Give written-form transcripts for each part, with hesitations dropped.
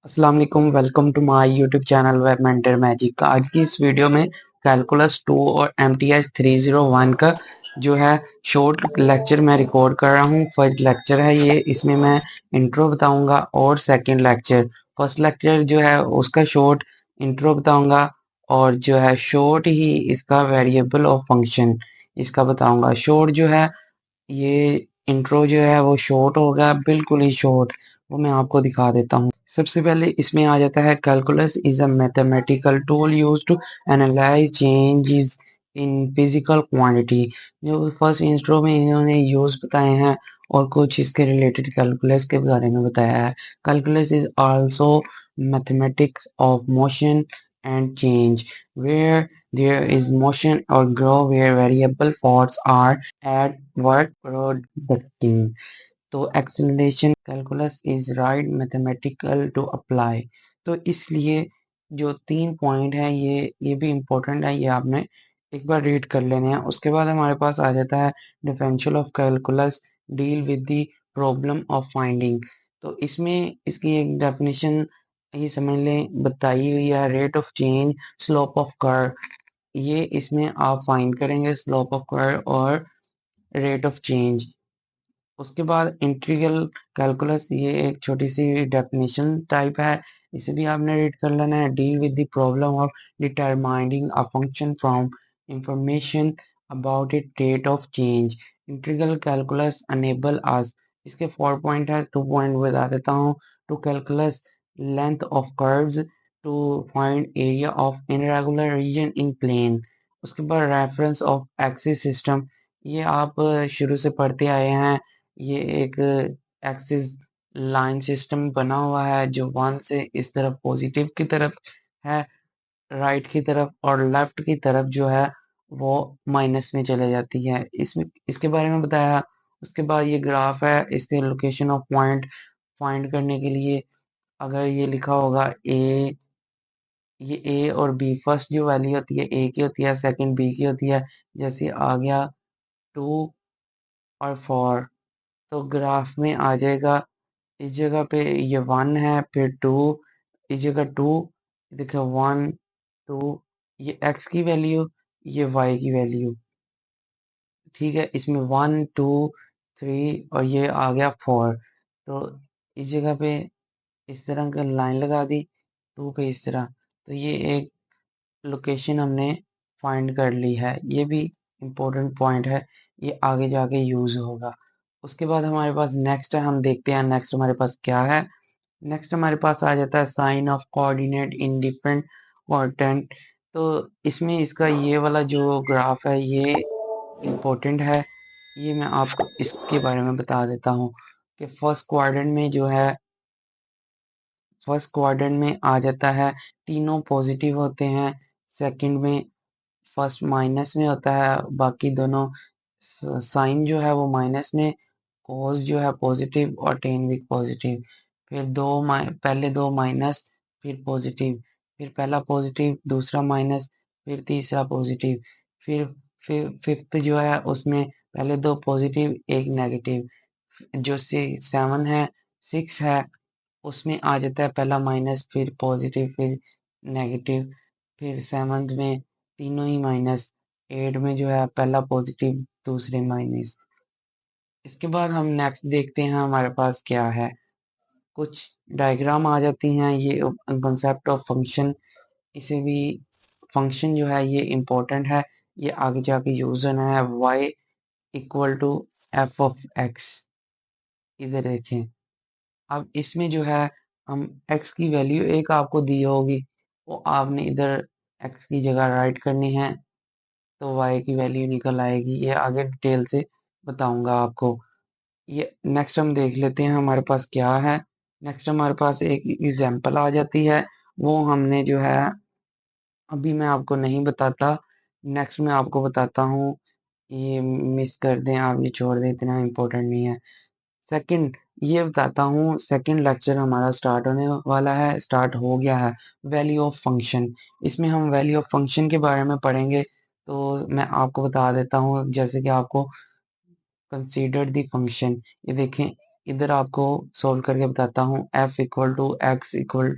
अस्सलाम वालेकुम, welcome to my YouTube channel Web Mentor Magic. आज की इस वीडियो में कैलकुलस 2 और एमटीएस 301 का जो है शॉर्ट लेक्चर मैं रिकॉर्ड कर रहा हूँ। फर्स्ट लेक्चर है ये, इसमें मैं इंट्रो बताऊंगा और सेकंड लेक्चर, फर्स्ट लेक्चर जो है उसका शॉर्ट इंट्रो बताऊंगा और जो है शॉर्ट ही इसका वेरिएबल और फंक्शन इसका बताऊंगा। शॉर्ट जो है ये इंट्रो जो है वो शॉर्ट होगा, बिल्कुल ही शॉर्ट, वो मैं आपको दिखा देता हूँ। सबसे पहले इसमें आ जाता है calculus is a mathematical tool used to analyse changes in physical quantity. जो फर्स्ट इंट्रो में इन्होंने यूज बताए हैं और कुछ इसके रिलेटेड कैलकुलस के बारे में बताया है। Calculus is also mathematics of motion and change where there is motion or grow where variable forces are at work producing। तो acceleration calculus is right mathematical to apply. तो इसलिए जो 3 पॉइंट हैं ये भी इम्पोर्टेंट है, ये आपने एक बार रीड कर लेने हैं। उसके बाद हमारे पास आ जाता है differential of calculus deal with the problem of finding. तो इसमें इसकी एक डेफिनेशन ये समझ लें बताई हुई है, rate of change slope of curve. ये इसमें आप फाइंड करेंगे स्लोप ऑफ कर्व और रेट ऑफ चेंज। उसके बाद इंटीग्रल कैलकुलस, ये एक छोटी सी डेफिनेशन टाइप है, इसे भी आपने रीड कर लेना है। Deal with the problem of determining a function from information about it rate of change. Integral calculus enable us, इसके 4 पॉइंट है, 2 पॉइंट बता देता हूँ। To calculus length of curves, to find area of irregular region in plane. उसके बाद reference of axis system, ये आप शुरू से पढ़ते आए हैं। ये एक एक्सिस लाइन सिस्टम बना हुआ है जो वन से इस तरफ पॉजिटिव की तरफ है, राइट की तरफ, और लेफ्ट की तरफ जो है वो माइनस में चले जाती है। इसमें इसके बारे में बताया। उसके बाद ये ग्राफ है, इसके लोकेशन ऑफ पॉइंट फाइंड करने के लिए अगर ये लिखा होगा ए, ये ए और बी, फर्स्ट जो वैल्यू होती है ए की होती है, सेकंड बी की होती है। जैसे आ गया 2 और 4, तो ग्राफ में आ जाएगा इस जगह पे ये 1 है, फिर 2, इस जगह 2, देखो 1 2, ये x की वैल्यू, ये y की वैल्यू, ठीक है। इसमें 1 2 3 और ये आ गया 4। तो इस जगह पे इस तरह का लाइन लगा दी, 2 पे इस तरह। तो ये एक लोकेशन हमने फाइंड कर ली है, ये भी इम्पोर्टेंट पॉइंट है, ये आगे जाके यूज होगा। उसके बाद हमारे पास नेक्स्ट है, हम देखते हैं नेक्स्ट हमारे पास क्या है। नेक्स्ट हमारे पास आ जाता है sign of coordinate in different quadrant. तो इसमें इसका ये वाला जो ग्राफ है ये इम्पोर्टेंट है, ये मैं आपको इसके बारे में बता देता हूँ कि फर्स्ट क्वाड्रेंट में आ जाता है तीनों पॉजिटिव होते हैं, सेकंड में फर्स्ट माइनस में होता है, बाकी दोनों साइन जो है वो माइनस में, कोस जो है पॉजिटिव और टेन भी पॉजिटिव। फिर पहले दो माइनस, फिर पॉजिटिव, फिर पहला पॉजिटिव, दूसरा माइनस, फिर तीसरा पॉजिटिव, फिर फिफ्थ जो है उसमें पहले दो पॉजिटिव एक नेगेटिव। जो 7 है, 6 है, उसमें आ जाता है पहला माइनस, फिर पॉजिटिव, फिर नेगेटिव, फिर 7th में तीनों ही माइनस, 8 में जो है पहला पॉजिटिव दूसरे माइनस। इसके बाद हम नेक्स्ट देखते हैं हमारे पास क्या है, कुछ डायग्राम आ जाती हैं। ये कंसेप्ट ऑफ फंक्शन, इसे भी फंक्शन जो है ये इम्पोर्टेंट है, ये आगे जाके यूज होना है। y equal to f of x, इधर देखें। अब इसमें जो है हम x की वैल्यू एक आपको दी होगी, वो आपने इधर x की जगह राइट करनी है, तो y की वैल्यू निकल आएगी। ये आगे डिटेल से बताऊंगा आपको। ये नेक्स्ट हम देख लेते हैं हमारे पास क्या है। नेक्स्ट हमारे पास एक एग्जांपल आ जाती है, वो हमने जो है अभी मैं आपको नहीं बताता, नेक्स्ट में आपको बताता हूँ। ये मिस कर दें आप, ये छोड़ दें, इतना इम्पोर्टेंट नहीं है। सेकंड ये बताता हूँ, सेकंड लेक्चर हमारा स्टार्ट होने वाला है, स्टार्ट हो गया है। वैल्यू ऑफ फंक्शन, इसमें हम वैल्यू ऑफ फंक्शन के बारे में पढ़ेंगे। तो मैं आपको बता देता हूँ, जैसे कि आपको कंसीडर द फंक्शन, ये देखें, इधर आपको सोल्व करके बताता हूँ। F equal to x equal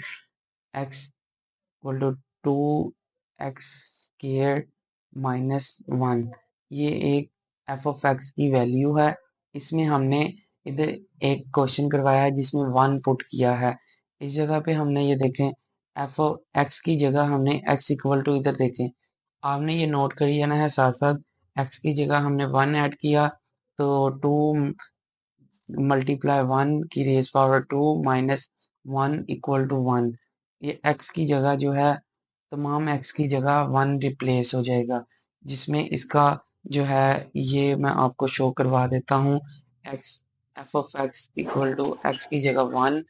to 2x square minus 1, ये एक एफ ऑफ एक्स की वैल्यू है। इसमें हमने इधर एक क्वेश्चन करवाया है जिसमें 1 पुट किया है। इस जगह पे हमने ये देखें, एफ ऑफ एक्स की जगह हमने एक्स इक्वल टू, इधर देखें, आपने ये नोट करिए ना है साथ साथ, एक्स की जगह हमने 1 ऐड किया तो 2 मल्टीप्लाई 1 की raise power 2 minus 1 equal to 1। ये x की जगह जो है, तमाम x की जगह 1 रिप्लेस हो जाएगा, जिसमें इसका जो है ये मैं आपको शो करवा देता हूँ। x f of x equal to x की जगह 1,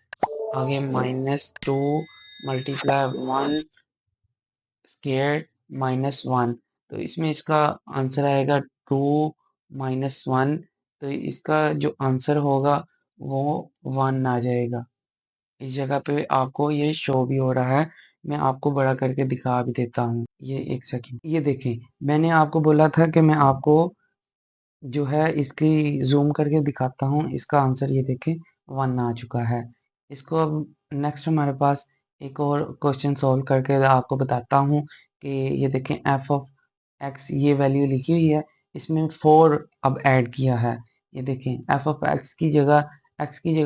आगे माइनस 2 मल्टीप्लाई 1 स्क्वायर माइनस 1। तो इसमें इसका आंसर आएगा 2 माइनस 1। तो इसका जो आंसर होगा वो 1 आ जाएगा। इस जगह पे आपको ये शो भी हो रहा है, मैं आपको बड़ा करके दिखा भी देता हूँ। ये एक सेकंड, ये देखें, मैंने आपको बोला था कि मैं आपको जो है इसकी जूम करके दिखाता हूँ। इसका आंसर ये देखें 1 आ चुका है। इसको अब नेक्स्ट हमारे पास एक और क्वेश्चन सॉल्व करके आपको बताता हूँ कि ये देखें, एफ ऑफ एक्स ये वैल्यू लिखी हुई है, इसमें 4 अब ऐड किया है। ये देखें, एफ ऑफ एक्स की जगह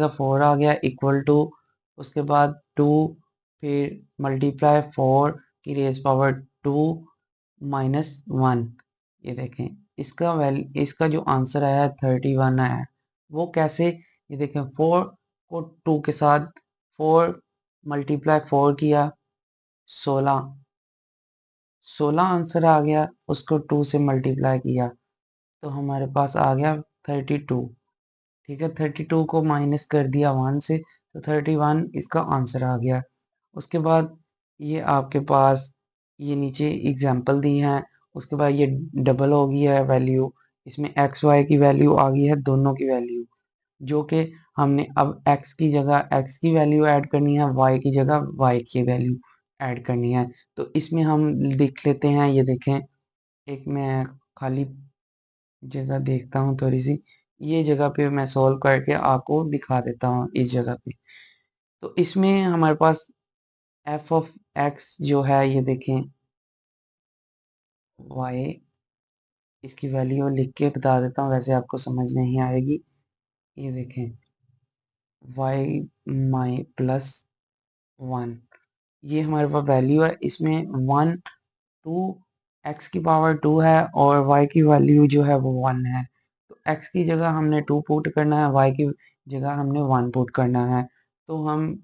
4 आ गया इक्वल टू, उसके बाद 2, फिर मल्टीप्लाई 4 की रेज पावर 2 माइनस 1। ये देखें, इसका जो आंसर आया है 31 आया है। वो कैसे, ये देखें, 4 को 2 के साथ 4 मल्टीप्लाई 4 किया, 16 आंसर आ गया, उसको 2 से मल्टीप्लाई किया तो हमारे पास आ गया 32। ठीक है, 32 को माइनस कर दिया 1 से तो 31 इसका आंसर आ गया। उसके बाद ये आपके पास ये नीचे एग्जाम्पल दी हैं, उसके बाद ये डबल हो गई है वैल्यू, इसमें एक्स वाई की वैल्यू आ गई है, दोनों की वैल्यू, जो कि हमने अब एक्स की जगह एक्स की वैल्यू ऐड करनी है, वाई की जगह वाई की वैल्यू ऐड करनी है। तो इसमें हम लिख लेते हैं, ये देखें, एक मैं खाली जगह देखता हूँ थोड़ी सी, ये जगह पे मैं सॉल्व करके आपको दिखा देता हूँ इस जगह पे। तो इसमें हमारे पास एफ ऑफ एक्स जो है, ये देखें, वाई, इसकी वैल्यू लिख के बता देता हूँ, वैसे आपको समझ नहीं आएगी। ये देखें, वाई माई प्लस 1, ये हमारे पास वैल्यू है। इसमें 1 2 एक्स की पावर 2 है और वाई की वैल्यू जो है वो 1 है। तो एक्स की जगह हमने 2 पुट करना है, वाई की जगह हमने 1 पुट करना है। तो हम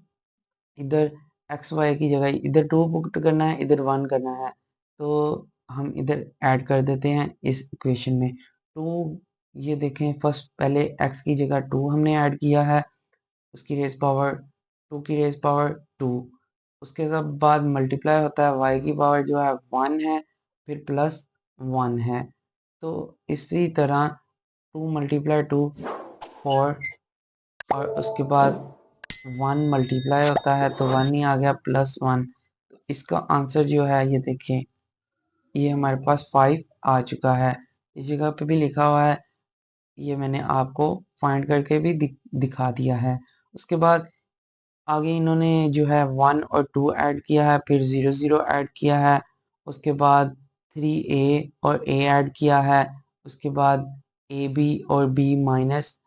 इधर एक्स वाई की जगह इधर 2 पुट करना है, इधर 1 करना है। तो हम इधर ऐड कर देते हैं इस इक्वेशन में 2। ये देखें, फर्स्ट पहले एक्स की जगह 2 हमने ऐड किया है, उसकी रेज पावर 2 की रेज पावर 2, उसके बाद मल्टीप्लाई होता है, वाई की पावर जो है 1 है, फिर प्लस 1 है। तो इसी तरह 2 मल्टीप्लाई 2 4, और उसके बाद 1 मल्टीप्लाई होता है तो 1 ही आ गया, प्लस 1। तो इसका आंसर जो है, ये देखें, ये हमारे पास 5 आ चुका है। इस जगह पे भी लिखा हुआ है, ये मैंने आपको फाइंड करके भी दिखा दिया है। उसके बाद आगे इन्होंने जो है 1 और 2 ऐड किया है, फिर 0 0 ऐड किया है, उसके बाद 3a और a ऐड किया है, उसके बाद ए बी और b माइनस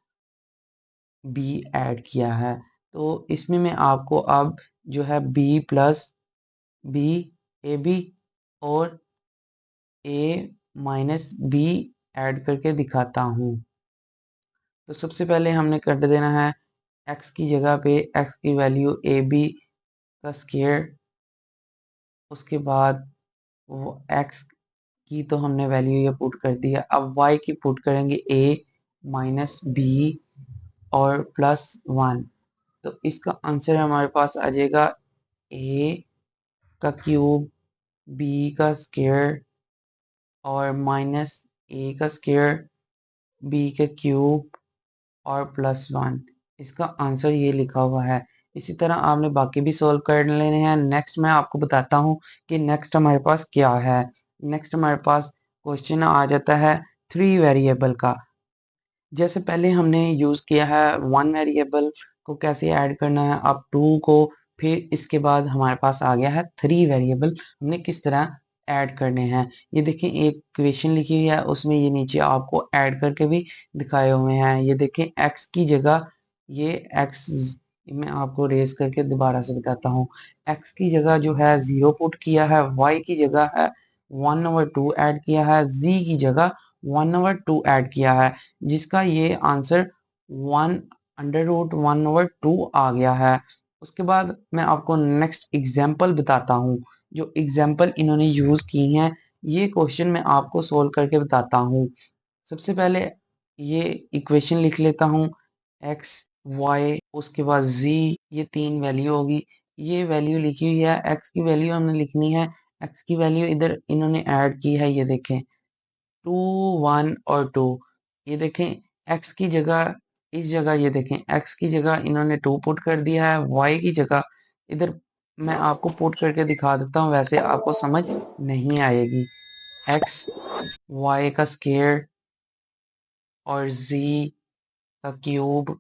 b ऐड किया है। तो इसमें मैं आपको अब जो है b plus b, a b और a माइनस b ऐड करके दिखाता हूँ। तो सबसे पहले हमने कर देना है, x की जगह पे x की वैल्यू ए बी का स्क्वायर, उसके बाद वो x की तो हमने वैल्यू ये पुट कर दी है, अब y की पुट करेंगे a माइनस बी और प्लस 1। तो इसका आंसर हमारे पास आ जाएगा a का क्यूब, b का स्क्वायर और माइनस a का स्क्वायर, b का क्यूब और प्लस 1। इसका आंसर ये लिखा हुआ है। इसी तरह आपने बाकी भी सॉल्व कर लेने हैं। नेक्स्ट मैं आपको बताता हूँ कि नेक्स्ट हमारे पास क्या है। नेक्स्ट हमारे पास क्वेश्चन आ जाता है 3 वेरिएबल का। जैसे पहले हमने यूज किया है वन वेरिएबल को कैसे ऐड करना है, अब टू को, फिर इसके बाद हमारे पास आ गया है थ्री वेरिएबल हमने किस तरह ऐड करने हैं। ये देखिए एक क्वेश्चन लिखी हुई है, उसमें ये नीचे आपको ऐड करके भी दिखाए हुए हैं। ये देखिए एक्स की जगह, ये एक्स, मैं आपको रेज करके दोबारा से बताता हूँ। एक्स की जगह जो है 0 पुट किया है, वाई की जगह है 1/2 ऐड किया है, जी की जगह 1/2 ऐड किया है, जिसका ये आंसर 1/√1/2 आ गया है। उसके बाद मैं आपको नेक्स्ट एग्जाम्पल बताता हूँ। जो एग्जाम्पल इन्होंने यूज की हैं, ये क्वेश्चन मैं आपको सोल्व करके बताता हूँ। सबसे पहले ये इक्वेशन लिख लेता हूँ, एक्स वाई उसके बाद जी, ये तीन वैल्यू होगी। ये वैल्यू लिखी हुई है, एक्स की वैल्यू हमने लिखनी है, एक्स की वैल्यू इधर इन्होंने ऐड की है, ये देखें 2 1 और 2। ये देखें एक्स की जगह, इस जगह ये देखें एक्स की जगह इन्होंने 2 पुट कर दिया है, वाई की जगह इधर मैं आपको पुट करके दिखा देता हूँ, वैसे आपको समझ नहीं आएगी। एक्स वाई का स्क्वायर और z का क्यूब,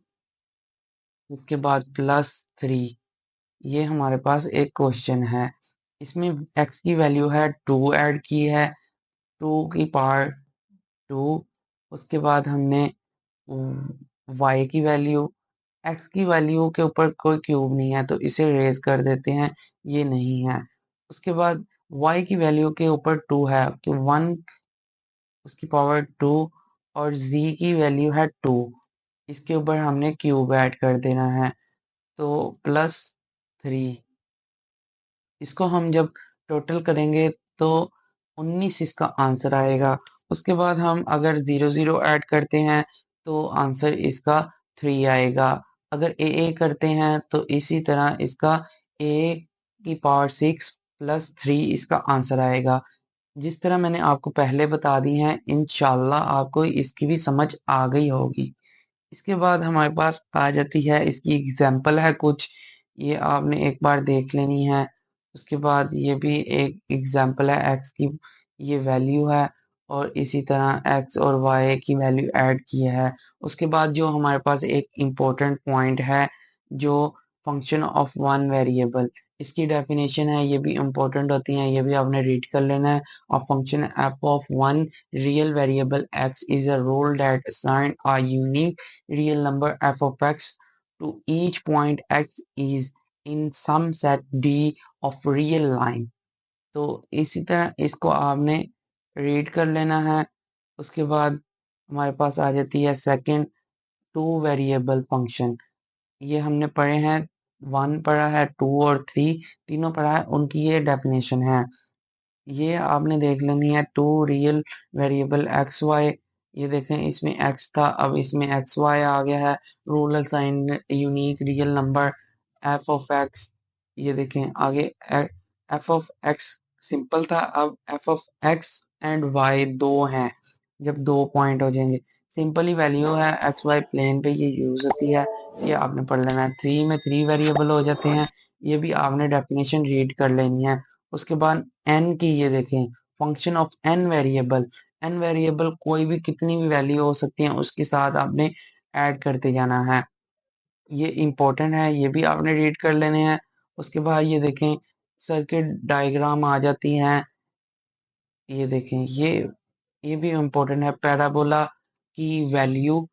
उसके बाद +3। ये हमारे पास एक क्वेश्चन है, इसमें x की वैल्यू है 2 ऐड की है, 2 की पावर 2। उसके बाद हमने y की वैल्यू, x की वैल्यू के ऊपर कोई क्यूब नहीं है तो इसे रेज कर देते हैं, ये नहीं है। उसके बाद y की वैल्यू के ऊपर 2 है कि 1 उसकी पावर 2, और z की वैल्यू है 2, इसके ऊपर हमने क्यूब ऐड कर देना है, तो +3। इसको हम जब टोटल करेंगे तो 19 इसका आंसर आएगा। उसके बाद हम अगर 0 0 ऐड करते हैं तो आंसर इसका 3 आएगा। अगर ए करते हैं तो इसी तरह इसका a की पावर 6 +3 इसका आंसर आएगा। जिस तरह मैंने आपको पहले बता दी हैं, इंशाल्लाह आपको इसकी भी समझ आ गई होगी। इसके बाद हमारे पास आ जाती है इसकी एग्जाम्पल है कुछ, ये आपने एक बार देख लेनी है। उसके बाद ये भी एक एग्जाम्पल है, एक्स की ये वैल्यू है और इसी तरह एक्स और वाई की वैल्यू ऐड की है। उसके बाद जो हमारे पास एक इम्पोर्टेंट पॉइंट है, जो फंक्शन ऑफ वन वेरिएबल, इसकी डेफिनेशन है, ये भी इम्पोर्टेंट होती है, ये भी आपने रीड कर लेना है। और function F of one real variable x is a rule that assign a unique real number f of x to each point x is in some set d of real line। तो इसी तरह इसको आपने read कर लेना है। उसके बाद हमारे पास आ जाती है सेकंड, टू वेरिएबल फंक्शन। ये हमने पढ़े हैं, वन पढ़ा है, टू और थ्री तीनों पढ़ा है, उनकी ये डेफिनेशन है। ये आपने देख लेनी है, two real variable x y. ये देखें इसमें एक्स था, अब इसमें एक्स वाई आ गया है। Rule assign unique real number f of x. ये देखें आगे एफ ऑफ एक्स सिंपल था, अब f of x and y दो हैं, जब दो पॉइंट हो जाएंगे सिंपल ही वैल्यू है, एक्स वाई प्लेन पे ये यूज होती है, ये आपने पढ़ लेना है। थ्री में थ्री वेरिएबल हो जाते हैं, ये भी आपने डेफिनेशन रीड कर लेनी है। उसके बाद एन की, ये देखें function of n variable, n variable कोई भी कितनी भी वैल्यू हो सकती है उसके साथ आपने ऐड करते जाना है, ये इंपॉर्टेंट है, ये भी आपने रीड कर लेने हैं। उसके बाद ये देखें सर्किट डायग्राम आ जाती हैं, ये देखें ये भी इम्पोर्टेंट है। पैराबोला की वैल्यू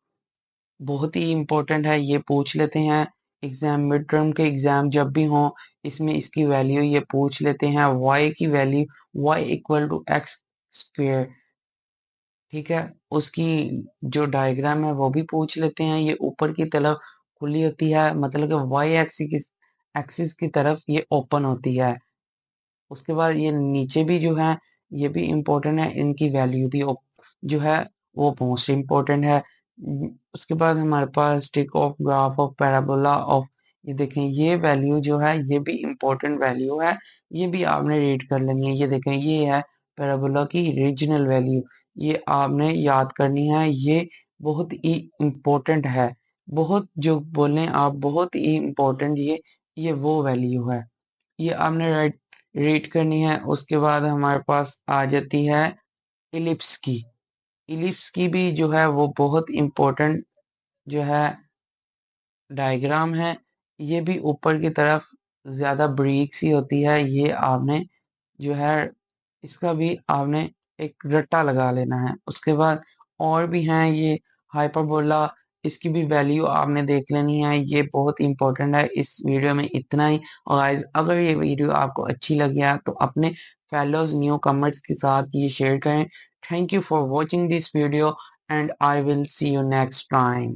बहुत ही इम्पोर्टेंट है, ये पूछ लेते हैं एग्जाम, मिड टर्म के एग्जाम जब भी हो इसमें इसकी वैल्यू ये पूछ लेते हैं। y की value y equal to x square, ठीक है, उसकी जो डायग्राम है वो भी पूछ लेते हैं। ये ऊपर की तरफ खुली होती है, मतलब कि y एक्सिस की तरफ ये ओपन होती है। उसके बाद ये नीचे भी जो है ये भी इम्पोर्टेंट है, इनकी वैल्यू भी जो है वो मोस्ट इम्पोर्टेंट है। उसके बाद हमारे पास स्टिक of graph of parabola of, ये देखें ये वैल्यू जो है ये भी इम्पोर्टेंट वैल्यू है, ये भी आपने रीड कर लेनी है। ये देखें ये है पैराबोला की रीजनल वैल्यू, ये आपने याद करनी है, ये बहुत ही इम्पोर्टेंट है, बहुत जो बोलें आप बहुत ही इम्पोर्टेंट, ये वो वैल्यू है, ये आपने रीड करनी है। उसके बाद हमारे पास आ जाती है इलिप्स की, इलिप्स की भी जो है वो बहुत इम्पोर्टेंट जो है डायग्राम है। ये भी ऊपर की तरफ ज़्यादा ब्रीक सी होती है। ये आपने जो है इसका भी आपने एक रट्टा लगा लेना है। उसके बाद और भी हैं ये हाइपरबोला, इसकी भी वैल्यू आपने देख लेनी है। ये बहुत इंपॉर्टेंट है। इस वीडियो में इतना ही। और गाइस अगर ये वीडियो आपको अच्छी लगी है तो अपने फेलोज न्यू कमर्स के साथ ये शेयर करें। Thank you for watching this video and I will see you next time.